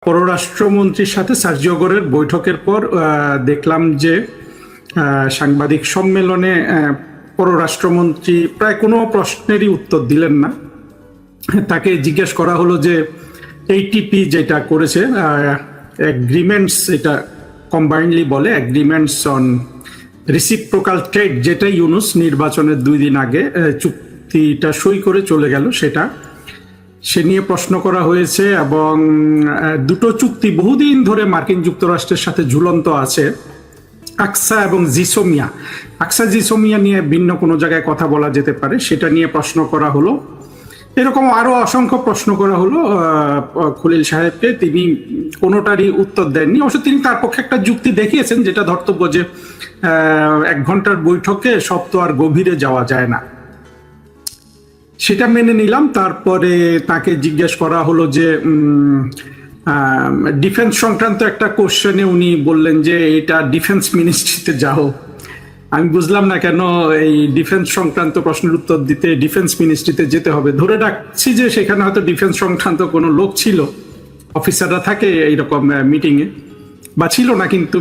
পররাষ্ট্রমন্ত্রীর সাথে সার্জিও গোরের বৈঠকের পর দেখলাম যে সাংবাদিক সম্মেলনে পররাষ্ট্রমন্ত্রী প্রায় কোনো প্রশ্নেরই উত্তর দিলেন না। তাকে জিজ্ঞেস করা হলো যে এইটিপি যেটা করেছে এগ্রিমেন্টস, এটা কম্বাইন্ডলি বলে এগ্রিমেন্টস অন রিসিপ্রোকাল ট্রেড, যেটা ইউনুস নির্বাচনের 2 দিন আগে চুক্তিটা সই করে চলে গেল, সেটা সে নিয়ে প্রশ্ন করা হয়েছে। এবং দুটো চুক্তি বহুদিন ধরে মার্কিন যুক্তরাষ্ট্রের সাথে ঝুলন্ত আছে, আকসা এবং জিসোমিয়া। আকসা জিসোমিয়া নিয়ে ভিন্ন কোনো জায়গায় কথা বলা যেতে পারে, সেটা নিয়ে প্রশ্ন করা হলো। এরকম আরো অসংখ্য প্রশ্ন করা হলো খলিল সাহেবকে, তিনি কোনোটারই উত্তর দেননি। অবশ্য তিনি তার পক্ষে একটা যুক্তি দেখিয়েছেন, যেটা ধর্তব্য যে 1 ঘন্টার বৈঠকে সব তো আর গভীরে যাওয়া যায় না, সেটা মেনে নিলাম। তারপরে তাকে জিজ্ঞেস করা হলো যে ডিফেন্স সংক্রান্ত একটা কোশ্চেনে উনি বললেন যে এটা ডিফেন্স মিনিস্ট্রিতে যাও। আমি বুঝলাম না কেন এই ডিফেন্স সংক্রান্ত প্রশ্নের উত্তর দিতে ডিফেন্স মিনিস্ট্রিতে যেতে হবে। ধরে রাখছি যে সেখানে হয়তো ডিফেন্স সংক্রান্ত কোনো লোক ছিল, অফিসাররা থাকে এইরকম মিটিংয়ে, বা ছিল না। কিন্তু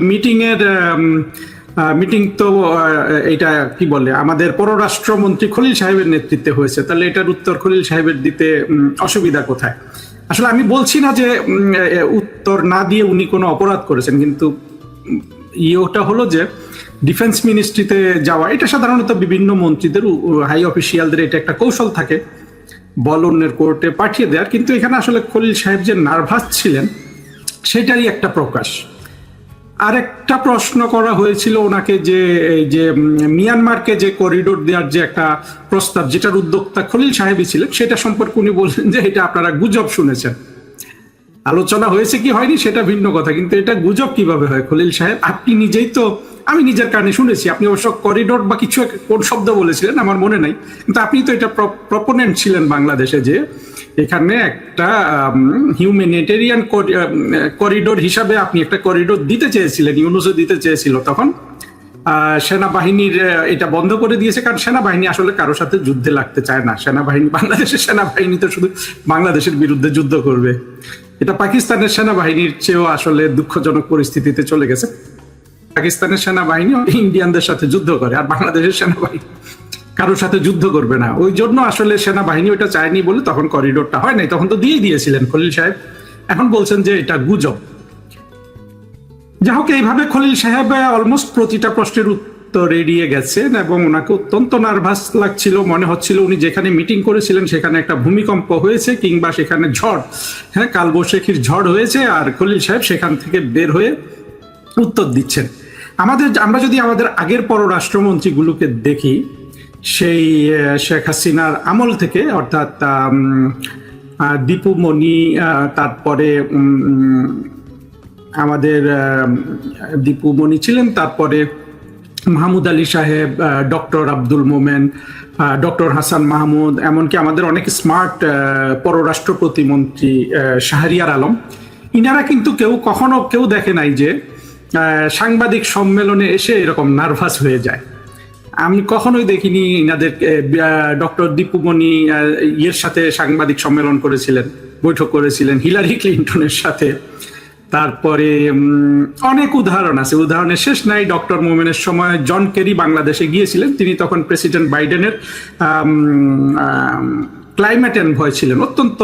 মিটিং তো এটা কি বলে, আমাদের পররাষ্ট্রমন্ত্রী খলিল সাহেবের নেতৃত্বে হয়েছে, তাহলে এটার উত্তর খলিল সাহেবের দিতে অসুবিধা কোথায়? আসলে আমি বলছি না যে উত্তর না দিয়ে উনি কোনো অপরাধ করেছেন, কিন্তু ওটা হলো যে ডিফেন্স মিনিস্ট্রিতে যাওয়া, এটা সাধারণত বিভিন্ন মন্ত্রীদের, হাই অফিসিয়ালদের এটা একটা কৌশল থাকে, বল অন্যের কোর্টে পাঠিয়ে দেওয়ার। কিন্তু এখানে আসলে খলিল সাহেব যে নার্ভাস ছিলেন সেটারই একটা প্রকাশ। আরেকটা প্রশ্ন করা হয়েছিল ওনাকে যে মিয়ানমারকে যে করিডোর দেওয়ার যে একটা প্রস্তাব, যেটার উদ্যোক্তা খলিল সাহেবই ছিলেন, সেটা সম্পর্কে উনি বললেন যে এটা আপনারা গুজব শুনেছেন। আলোচনা হয়েছে কি হয়নি সেটা ভিন্ন কথা, কিন্তু এটা গুজব কিভাবে হয় খলিল সাহেব? আপনি নিজেই তো, আমি নিজের কানে শুনেছি, আপনি অবশ্য করিডোর বা কিছু কোন শব্দ বলেছিলেন আমার মনে নাই, কিন্তু আপনি তো এটা প্রপোনেন্ট ছিলেন বাংলাদেশে, যে এখানে একটা হিউম্যানিটেরিয়ান করিডোর হিসাবে আপনি একটা করিডোর দিতে চেয়েছিলেন, ইউনুসও দিতে চেয়েছিল। তখন সেনাবাহিনীর এটা বন্ধ করে দিয়েছে, কারণ সেনাবাহিনী আসলে কারোর সাথে যুদ্ধে লাগতে চায় না। সেনাবাহিনী, বাংলাদেশের সেনাবাহিনী তো শুধু বাংলাদেশের বিরুদ্ধে যুদ্ধ করবে। এটা পাকিস্তানের সেনাবাহিনীর চেয়েও আসলে দুঃখজনক পরিস্থিতিতে চলে গেছে। পাকিস্তানের সেনাবাহিনী ইন্ডিয়ানদের সাথে যুদ্ধ করে, আর বাংলাদেশের সেনাবাহিনী কারোর সাথে যুদ্ধ করবে না। ওই জন্য আসলে সেনাবাহিনী ওইটা চায়নি বলে তখন করিডোরটা হয় নাই। তখন তো দিয়ে দিয়েছিলেন খলিল সাহেব, এখন বলছেন যে এটা গুজব। যাই হোক, এইভাবে খলিল সাহেব অলমোস্ট প্রতিটা প্রশ্নের উত্তর এড়িয়ে গেছেন, এবং ওনাকে অত্যন্ত নার্ভাস লাগছিল। মনে হচ্ছিল উনি যেখানে মিটিং করেছিলেন সেখানে একটা ভূমিকম্প হয়েছে, কিংবা সেখানে ঝড়, কালবৈশাখীর ঝড় হয়েছে, আর খলিল সাহেব সেখান থেকে বের হয়ে উত্তর দিচ্ছেন। আমরা যদি আমাদের আগের পররাষ্ট্রমন্ত্রীগুলোকে দেখি, সেই শেখ হাসিনার আমল থেকে, অর্থাৎ দীপু মনি, তারপরে আমাদের দীপু মনি ছিলেন, তারপরে মাহমুদ আলী সাহেব, ডক্টর আব্দুল মোমেন, ডক্টর হাসান মাহমুদ, এমনকি আমাদের অনেক স্মার্ট পররাষ্ট্র প্রতিমন্ত্রী শাহরিয়ার আলম, ইনারা কিন্তু কখনো কেউ দেখে নাই যে সাংবাদিক সম্মেলনে এসে এরকম নার্ভাস হয়ে যায়। আমি কখনোই দেখিনি ইনাদের। ডক্টর দীপুমণি ইয়ের সাথে সাংবাদিক সম্মেলন করেছিলেন, বৈঠক করেছিলেন হিলারি ক্লিন্টনের সাথে। তারপরে অনেক উদাহরণ আছে, উদাহরণের শেষ নাই। ডক্টর মোমেনের সময় জন কেরি বাংলাদেশে গিয়েছিলেন, তিনি তখন প্রেসিডেন্ট বাইডেনের ক্লাইমেট এনভয় ছিলেন। অত্যন্ত,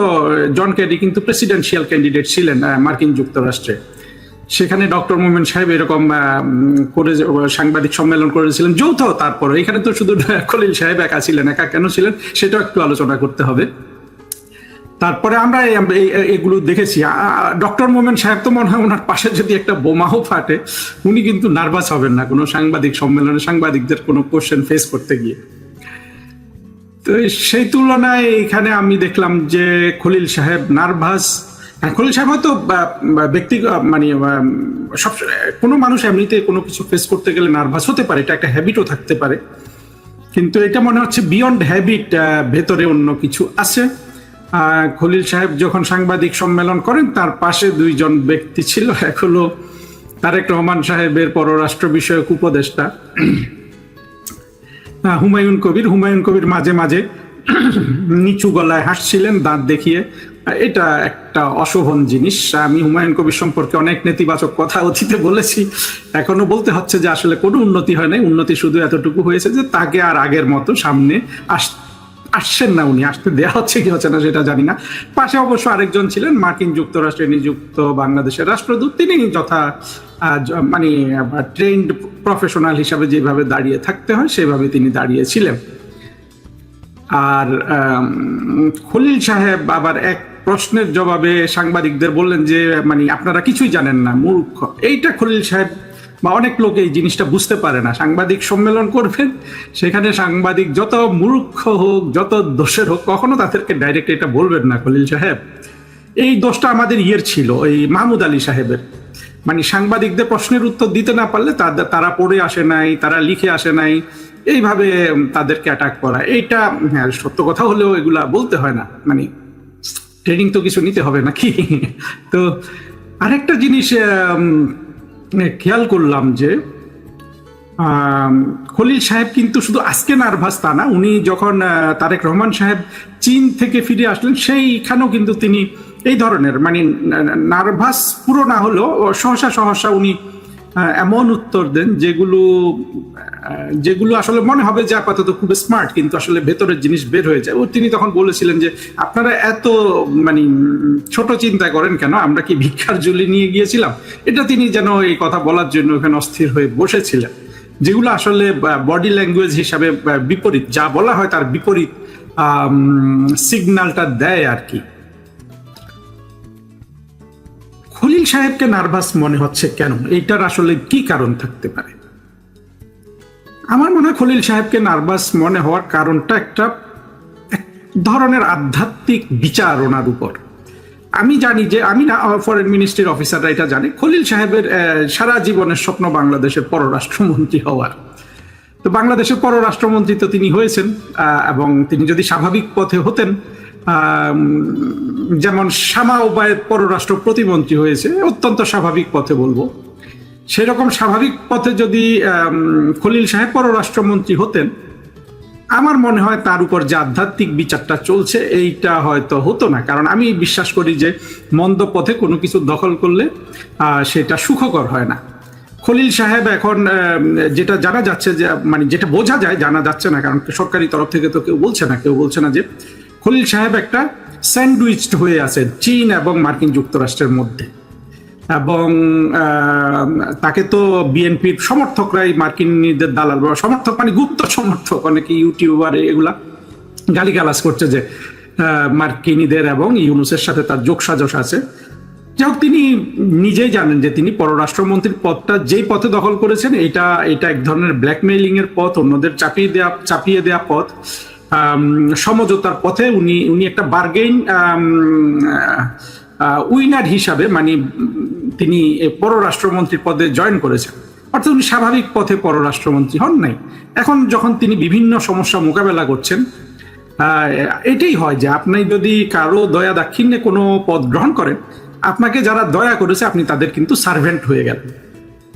জন কেরি কিন্তু প্রেসিডেন্সিয়াল ক্যান্ডিডেট ছিলেন মার্কিন যুক্তরাষ্ট্রে। সেখানে ডক্টর মোমেন সাহেব এরকম করে সাংবাদিক সম্মেলন করেছিলেন যৌথ। তারপরে এখানে তো শুধু খলিল সাহেব একা ছিলেন, একা কেন ছিলেন সেটাও একটু আলোচনা করতে হবে। তারপরে আমরা এগুলো দেখেছি। ডক্টর মোমেন সাহেব তো মনে হয় ওনার পাশে যদি একটা বোমাও ফাটে উনি কিন্তু নার্ভাস হবেন না কোনো সাংবাদিক সম্মেলনে, সাংবাদিকদের কোনো কোশ্চেন ফেস করতে গিয়ে। তো সেই তুলনায় এখানে আমি দেখলাম যে খলিল সাহেব নার্ভাস। খলিল সাহেব হয়তো মানে সব, কোনো মানুষ এমনিতে কোনো কিছু ফেস করতে গেলে নার্ভাস হতে পারে, এটা একটা হ্যাবিটও থাকতে পারে, কিন্তু এটা মনে হচ্ছে বিয়ন্ড হ্যাবিট, ভেতরে অন্য কিছু আছে। খলিল সাহেব যখন সাংবাদিক সম্মেলন করেন, তার পাশে 2 জন ব্যক্তি ছিল। এক হলো তারেক রহমান সাহেবের পররাষ্ট্র বিষয়ক উপদেষ্টা হুমায়ুন কবির। হুমায়ুন কবির মাঝে মাঝে নিচু গলায় হাসছিলেন, দাঁত দেখিয়ে এটা একটা অশোভন জিনিস। আমি হুমায়ুন কবির সম্পর্কে অনেক নেতিবাচক কথা অতীতে বলেছি, এখনো বলতে হচ্ছে যে আসলে কোনো উন্নতি হয় নাই, উন্নতি শুধু এতটুকু হয়েছে যে তাকে আর আগের মতো সামনে আসছেন না, উনি আসতে দেওয়া হচ্ছে কি হচ্ছে না সেটা জানি না। পাশে অবশ্য আরেকজন ছিলেন মার্কিন যুক্তরাষ্ট্রে নিযুক্ত বাংলাদেশের রাষ্ট্রদূত, তিনি যথা মানে ট্রেন্ড প্রফেশনাল হিসাবে যেভাবে দাঁড়িয়ে থাকতে হয় সেভাবে তিনি দাঁড়িয়েছিলেন। আর খলিল সাহেব আবার এক প্রশ্নের জবাবে সাংবাদিকদের বললেন যে মানে আপনারা কিছুই জানেন না, মূর্খ। এইটা খলিল সাহেব বা অনেক লোক এই জিনিসটা বুঝতে পারে না। সাংবাদিক সম্মেলন করবেন, সেখানে সাংবাদিক যত মূর্খ হোক, যত দোষের হোক, কখনো তাদেরকে ডাইরেক্ট এটা বলবেন না খলিল সাহেব। এই দোষটা আমাদের ছিল ওই মাহমুদ আলী সাহেবের, মানে সাংবাদিকদের প্রশ্নের উত্তর দিতে না পারলে তারা পড়ে আসে নাই, তারা লিখে আসে নাই, এইভাবে তাদেরকে অ্যাটাক করা। এইটা হ্যাঁ সত্য কথা হলেও এগুলা বলতে হয় না, মানে ট্রেনিং তো কিছু নিতে হবে নাকি। তো আরেকটা জিনিস খেয়াল করলাম যে খলিল সাহেব কিন্তু শুধু আজকে নার্ভাস তা না, উনি যখন তারেক রহমান সাহেব চীন থেকে ফিরে আসলেন সেইখানেও কিন্তু তিনি এই ধরনের মানে নার্ভাস পুরো না হলেও সহসা সহসা উনি এমন উত্তর দেন যেগুলো আসলে মনে হবে যে আপাতত খুব স্মার্ট, কিন্তু আসলে ভেতরের জিনিস বের হয়ে যায়। ও তিনি তখন বলেছিলেন যে আপনারা এত মানে ছোট চিন্তা করেন কেন, আমরা কি ভিক্ষার ঝুলি নিয়ে গিয়েছিলাম। এটা তিনি যেন এই কথা বলার জন্য ওখানে অস্থির হয়ে বসেছিলেন, যেগুলো আসলে বডি ল্যাঙ্গুয়েজ হিসাবে বিপরীত, যা বলা হয় তার বিপরীত সিগন্যালটা দেয় আর কি। খলিল সাহেবকে নার্ভাস মনে হচ্ছে কেন, এইটার আসলে কি কারণ থাকতে পারে? আমার মনে হয় খলিল সাহেবকে নার্ভাস মনে হওয়ার কারণটা একটা এক ধরনের আধ্যাত্মিক বিচার ওনার উপর। আমি জানি যে, আমি না, ফরেন মিনিস্ট্রির অফিসাররা এটা জানে, খলিল সাহেবের সারা জীবনের স্বপ্ন বাংলাদেশের পররাষ্ট্রমন্ত্রী হওয়ার। তো বাংলাদেশের পররাষ্ট্রমন্ত্রী তো তিনি হয়েছেন, এবং তিনি যদি স্বাভাবিক পথে হতেন, যেমন শামা ওবায়েদ পররাষ্ট্র প্রতিমন্ত্রী হয়েছে অত্যন্ত স্বাভাবিক পথে বলবো, সেরকম স্বাভাবিক পথে যদি খলিল সাহেব পররাষ্ট্রমন্ত্রী হতেন, আমার মনে হয় তার উপর যে আধ্যাত্মিক বিচারটা চলছে এইটা হয়তো হতো না। কারণ আমি বিশ্বাস করি যে মন্দ পথে কোনো কিছু দখল করলে সেটা সুখকর হয় না। খলিল সাহেব এখন যেটা জানা যাচ্ছে, যে মানে যেটা বোঝা যায়, জানা যাচ্ছে না কারণ সরকারি তরফ থেকে তো কেউ বলছে না যে খলিল সাহেব একটা স্যান্ডউইচড হয়ে আছে চীন এবং মার্কিন যুক্তরাষ্ট্রের মধ্যে। এবং তাকে তো বিএনপির সমর্থকরাই মার্কিনীদের দালাল, সমর্থক মানে গুপ্ত সমর্থক, অনেকে ইউটিউবার এগুলা গালিগালাজ করছে যে মার্কিনীদের এবং ইউনুসের সাথে তার যোগসাজশ আছে। যাই হোক, তিনি নিজেই জানেন যে তিনি পররাষ্ট্রমন্ত্রীর পদটা যেই পথে দখল করেছেন, এটা এক ধরনের ব্ল্যাকমেইলিং এর পথ, অন্যদের চাপিয়ে দেওয়া পথ, সমঝোতার পথে উনি একটা বার্গেইন উইনার হিসাবে মানে তিনি পররাষ্ট্রমন্ত্রীর পদে জয়েন করেছেন। অর্থাৎ উনি স্বাভাবিক পথে পররাষ্ট্রমন্ত্রী হন নাই। এখন যখন তিনি বিভিন্ন সমস্যা মোকাবেলা করছেন, এটাই হয় যে আপনি যদি কারো দয়া দাক্ষিণ্যে কোনো পদ গ্রহণ করেন, আপনাকে যারা দয়া করেছে আপনি তাদের কিন্তু সার্ভেন্ট হয়ে গেলেন।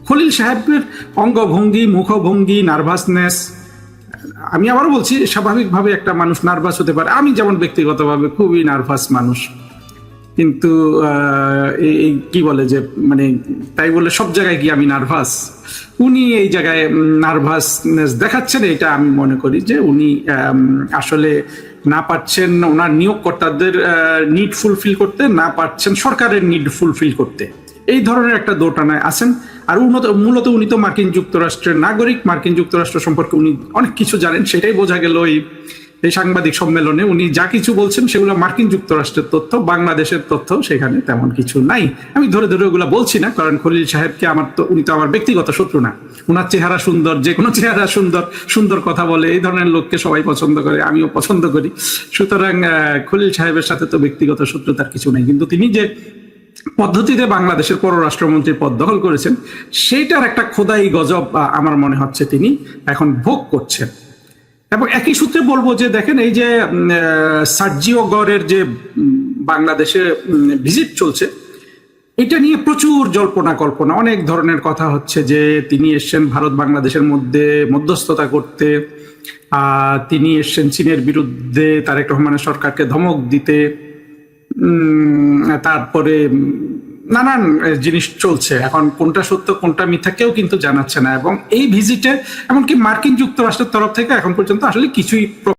খলিল সাহেবের অঙ্গভঙ্গি, মুখভঙ্গি, নার্ভাসনেস, আমি আবার বলছি স্বাভাবিকভাবে একটা মানুষ নার্ভাস হতে পারে। আমি যেমন ব্যক্তিগতভাবে খুবই নার্ভাস মানুষ, কিন্তু এই কি বলে যে মানে তাই বলে সব জায়গায় কি আমি নার্ভাস? উনি এই জায়গায় নার্ভাসনেস দেখাচ্ছেন, এটা আমি মনে করি যে উনি আসলে না পারছেন ওনার নিয়োগকর্তাদের নিড ফুলফিল করতে, না পারছেন সরকারের নিড ফুলফিল করতে, এই ধরনের একটা দোটানায় আছেন। আর মূলত উনি তো মার্কিন যুক্তরাষ্ট্রের নাগরিক, মার্কিন যুক্তরাষ্ট্র সম্পর্কে উনি অনেক কিছু জানেন, সেটাই বোঝা গেল এই সাংবাদিক সম্মেলনে। উনি যা কিছু বলছেন সেগুলো মার্কিন যুক্তরাষ্ট্রের তথ্য, বাংলাদেশের তথ্য সেখানে তেমন কিছু নাই। আমি ধরে ওগুলো বলছি না, কারণ খলিল সাহেবকে উনি তো আমার ব্যক্তিগত শত্রু না। ওনার চেহারা সুন্দর, যে কোনো চেহারা সুন্দর কথা বলে, এই ধরনের লোককে সবাই পছন্দ করে, আমিও পছন্দ করি। সুতরাং খলিল সাহেবের সাথে তো ব্যক্তিগত শত্রুতার কিছু নাই, কিন্তু তিনি যে পদ্ধতিতে বাংলাদেশের পররাষ্ট্রমন্ত্রীর পদ দখল করেছেন, সেইটার একটা খোদাই গজব আমার মনে হচ্ছে তিনি এখন ভোগ করছেন। এবং একই সূত্রে বলবো যে দেখেন, এই যে সার্জিও গরের যে বাংলাদেশে ভিজিট চলছে, এটা নিয়ে প্রচুর জল্পনা কল্পনা, অনেক ধরনের কথা হচ্ছে যে তিনি এসছেন ভারত বাংলাদেশের মধ্যে মধ্যস্থতা করতে, তিনি এসছেন চীনের বিরুদ্ধে তারেক রহমানের সরকারকে ধমক দিতে। তারপরে নানান জিনিস চলছে। এখন কোনটা সত্য কোনটা মিথ্যা কেউ কিন্তু জানাচ্ছে না, এবং এই ভিজিটে এমনকি মার্কিন যুক্তরাষ্ট্রের তরফ থেকে এখন পর্যন্ত আসলে কিছুই